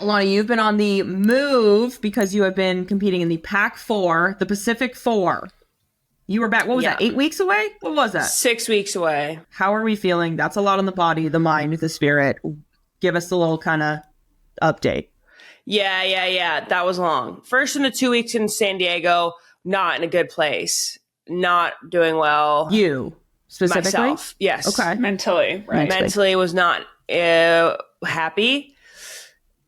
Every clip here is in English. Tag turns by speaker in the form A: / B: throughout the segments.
A: Ilona, you've been on the move because you have been competing in the Pac 4, the Pacific 4. You were back, what was that, 8 weeks away? What was that?
B: 6 weeks away.
A: How are we feeling? That's a lot on the body, the mind, the spirit. Give us a little kind of update.
B: Yeah. That was long. First in the 2 weeks in San Diego, not in a good place. Not doing well.
A: You, specifically?
B: Myself, yes.
A: Okay.
C: Mentally, right?
B: Mentally was not happy.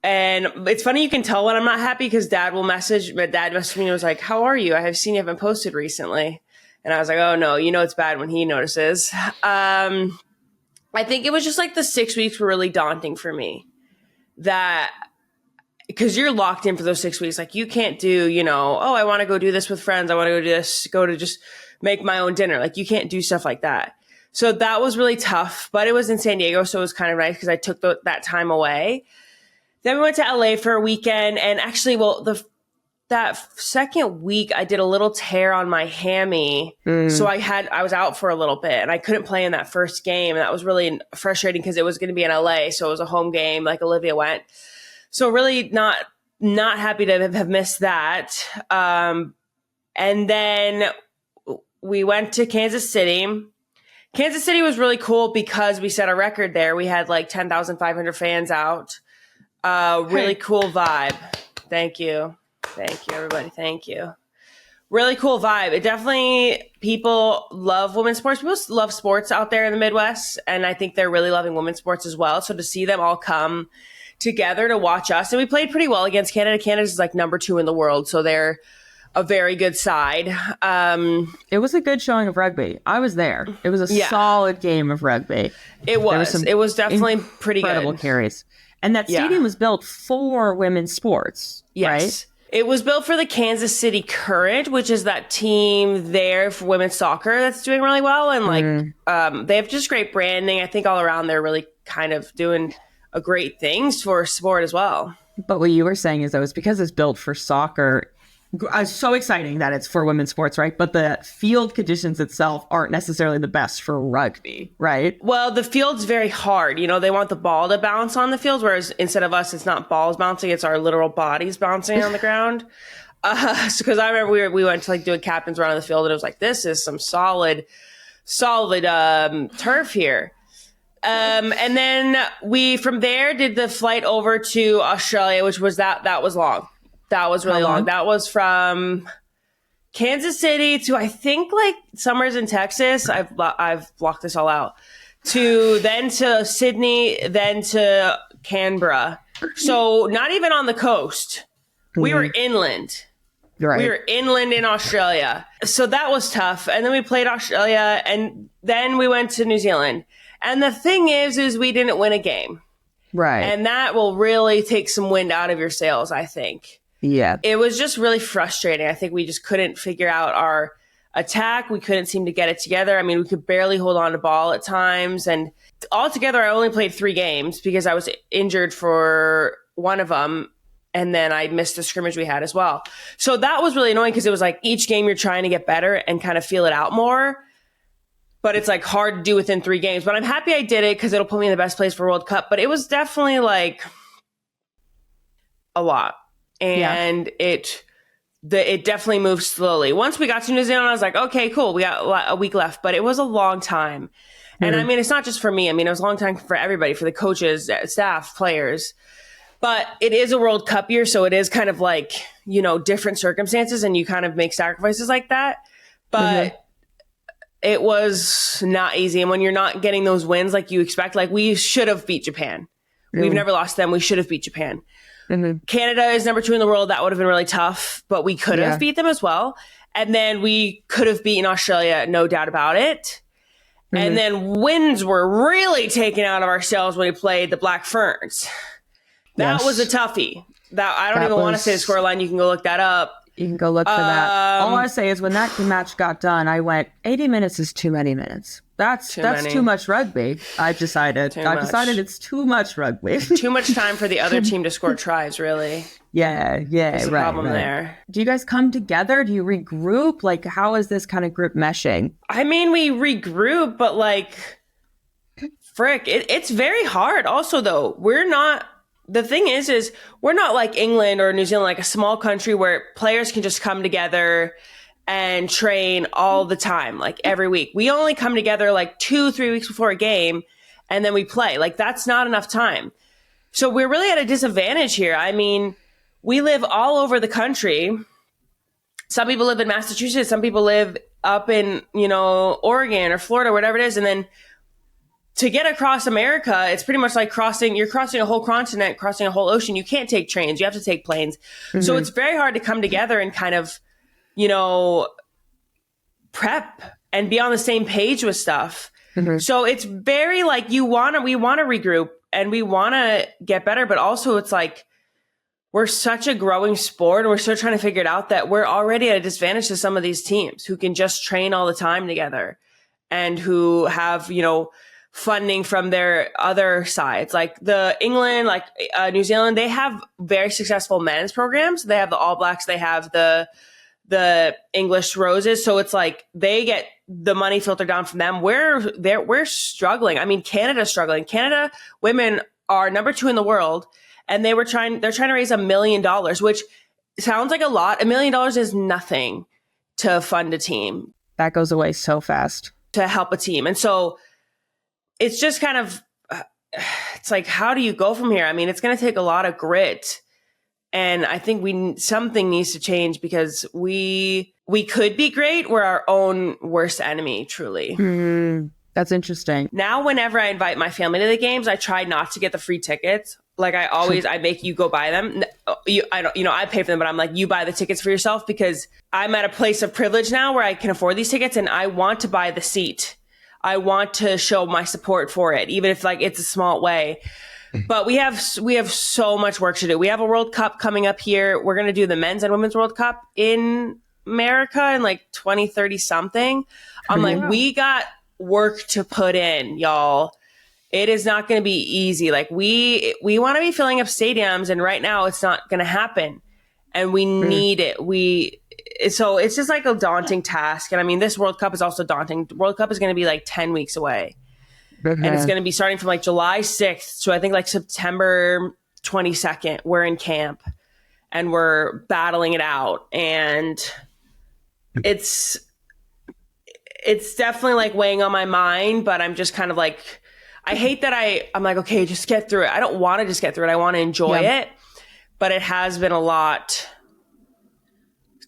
B: And it's funny, you can tell when I'm not happy because dad messaged me and was like, how are you? I have seen you haven't posted recently. And I was like, oh no, it's bad when he notices. I think it was just like the 6 weeks were really daunting for me. That because you're locked in for those 6 weeks. Like you can't do, I want to go do this with friends. I want to go do this, go to just make my own dinner. Like you can't do stuff like that. So that was really tough, but it was in San Diego. So it was kind of nice because I took that time away. Then we went to LA for a weekend, and actually, that second week I did a little tear on my hammy. So I was out for a little bit and I couldn't play in that first game. And that was really frustrating because it was going to be in LA. So it was a home game, like Olivia went. So really not happy to have missed that. And then we went to Kansas City. Kansas City was really cool because we set a record there. We had like 10,500 fans out. Really cool vibe. Thank you, everybody. Thank you. Really cool vibe. It definitely, people love women's sports. People love sports out there in the Midwest. And I think they're really loving women's sports as well. So to see them all come together to watch us, and we played pretty well against Canada. Canada's like number 2 in the world. So they're a very good side.
A: It was a good showing of rugby. I was there. It was a solid game of rugby.
B: It was definitely pretty good.
A: Incredible carries. And that stadium was built for women's sports, right?
B: It was built for the Kansas City Current, which is that team there for women's soccer that's doing really well. And they have just great branding. I think all around they're really kind of doing a great things for sport as well.
A: But what you were saying is that it's because it's built for soccer. It's so exciting that it's for women's sports, right? But the field conditions itself aren't necessarily the best for rugby, right?
B: Well, the field's very hard. They want the ball to bounce on the field, whereas instead of us, it's not balls bouncing, it's our literal bodies bouncing on the ground. Because I remember we went to like do a captain's run on the field, and it was like, this is some solid turf here. And then we from there did the flight over to Australia, which was that was long. That was really long. That was from Kansas City to, I think, like Summers in Texas. I've blocked this all out. Then to Sydney, then to Canberra. So not even on the coast. We were inland.
A: Right.
B: We were inland in Australia. So that was tough. And then we played Australia, and then we went to New Zealand. And the thing is we didn't win a game.
A: Right.
B: And that will really take some wind out of your sails, I think.
A: Yeah.
B: It was just really frustrating. I think we just couldn't figure out our attack. We couldn't seem to get it together. I mean, we could barely hold on to ball at times. And altogether, I only played 3 games because I was injured for one of them. And then I missed the scrimmage we had as well. So that was really annoying because it was like each game you're trying to get better and kind of feel it out more. But it's like hard to do within 3 games. But I'm happy I did it because it'll put me in the best place for World Cup. But it was definitely like a lot. And it definitely moved slowly. Once we got to New Zealand, I was like, okay, cool. We got a week left, but it was a long time. And I mean, it's not just for me. I mean, it was a long time for everybody, for the coaches, staff, players. But it is a World Cup year, so it is kind of like, different circumstances, and you kind of make sacrifices like that. But it was not easy. And when you're not getting those wins like you expect, like we should have beat Japan. We've never lost them. We should have beat Japan. Canada is number 2 in the world. That would have been really tough, but we could have beat them as well. And then we could have beaten Australia, no doubt about it. And then wins were really taken out of ourselves when we played the Black Ferns. That was a toughie. I don't even want to say the scoreline. You can go look that up.
A: You can go look for that. All I say is when that match got done, I went, 80 minutes is too many minutes. That's too much rugby. I've decided it's too much rugby.
B: Too much time for the other team to score tries, really.
A: Yeah,
B: There's a problem there.
A: Do you guys come together? Do you regroup? Like, how is this kind of group meshing?
B: I mean, we regroup, but like, frick, it's very hard. Also, though, we're not the thing is we're not like England or New Zealand, like a small country where players can just come together and train all the time, like every week. We only come together like 2-3 weeks before a game, and then we play. Like, that's not enough time. So we're really at a disadvantage here. I mean, we live all over the country. Some people live in Massachusetts. Some people live up in, Oregon or Florida, whatever it is. And then to get across America, it's pretty much like you're crossing a whole continent, crossing a whole ocean. You can't take trains. You have to take planes. Mm-hmm. So it's very hard to come together and kind of, prep and be on the same page with stuff. Mm-hmm. So it's very like we want to regroup and we want to get better, but also it's like we're such a growing sport and we're still trying to figure it out that we're already at a disadvantage to some of these teams who can just train all the time together and who have, funding from their other sides. Like the England, like New Zealand, they have very successful men's programs. They have the All Blacks, they have the English Roses. So it's like they get the money filtered down from them. We're struggling. I mean, Canada's struggling. Canada women are number 2 in the world, and they're trying to raise $1 million, which sounds like a lot. $1 million is nothing to fund a team.
A: That goes away so fast.
B: To help a team. And so it's just kind of, it's like, how do you go from here? I mean, it's going to take a lot of grit. And I think something needs to change because we could be great. We're our own worst enemy, truly.
A: That's interesting.
B: Now, whenever I invite my family to the games, I try not to get the free tickets. Like I make you go buy them. I pay for them, but I'm like, you buy the tickets for yourself because I'm at a place of privilege now where I can afford these tickets and I want to buy the seat. I want to show my support for it, even if like it's a small way. But we have so much work to do. We have a World Cup coming up here. We're going to do the men's and women's World Cup in America in like 2030 something. I'm like, we got work to put in, y'all. It is not going to be easy. Like we want to be filling up stadiums, and right now it's not going to happen, and we need it. So it's just like a daunting task. And I mean, this World Cup is also daunting. The World Cup is going to be like 10 weeks away. And it's going to be starting from like July 6th. So I think like September 22nd, we're in camp and we're battling it out. And it's definitely like weighing on my mind, but I'm just kind of like, I hate that I'm like, okay, just get through it. I don't want to just get through it. I want to enjoy it, but it has been a lot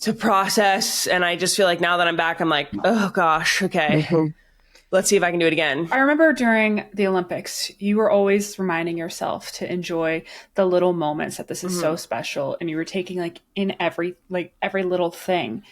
B: to process. And I just feel like now that I'm back, I'm like, oh gosh, okay. Let's see if I can do it again.
C: I remember during the Olympics, you were always reminding yourself to enjoy the little moments, that this is so special. And you were taking like in every little thing.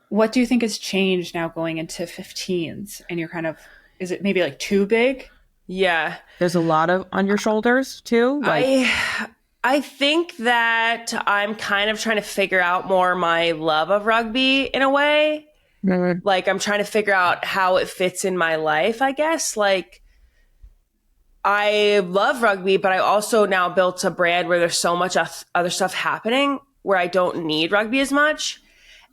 C: What do you think has changed now going into 15s? And you're kind of, is it maybe like too big?
B: Yeah.
A: There's a lot on your shoulders too.
B: I think that I'm kind of trying to figure out more my love of rugby in a way. Mm-hmm. Like I'm trying to figure out how it fits in my life, I guess. Like I love rugby, but I also now built a brand where there's so much other stuff happening where I don't need rugby as much.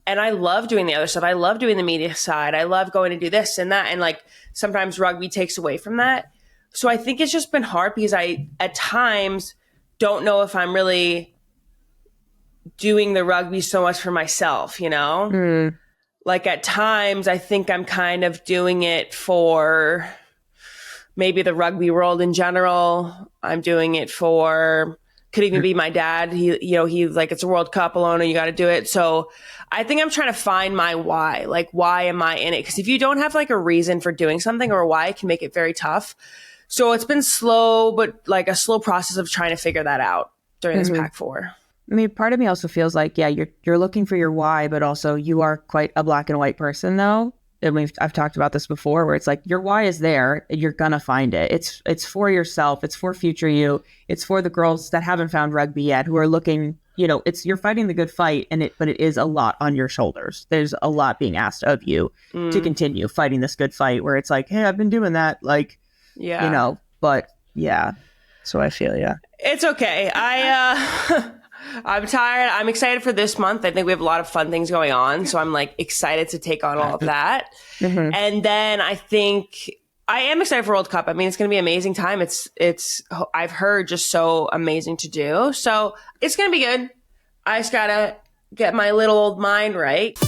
B: And I love doing the other stuff. I love doing the media side. I love going to do this and that. And like sometimes rugby takes away from that. So I think it's just been hard because I, at times, don't know if I'm really doing the rugby so much for myself, Like at times I think I'm kind of doing it for maybe the rugby world in general. I'm doing it for, could even be my dad. He's like, it's a World Cup, Ilona, you got to do it. So I think I'm trying to find my why. Like, why am I in it? Because if you don't have like a reason for doing something or a why, it can make it very tough. So it's been slow, but like a slow process of trying to figure that out during this Pac 4.
A: I mean, part of me also feels like, you're looking for your why, but also you are quite a black and white person, though. And I've talked about this before, where it's like your why is there, you're gonna find it. It's for yourself, it's for future you, it's for the girls that haven't found rugby yet, who are looking. You're fighting the good fight, but it is a lot on your shoulders. There's a lot being asked of you to continue fighting this good fight. Where it's like, hey, I've been doing that, like. Yeah. But yeah. So I feel,
B: it's okay. I'm tired. I'm excited for this month. I think we have a lot of fun things going on. So I'm like excited to take on all of that. Mm-hmm. And then I think I am excited for World Cup. I mean, it's going to be an amazing time. It's I've heard just so amazing to do. So it's going to be good. I just got to get my little old mind right.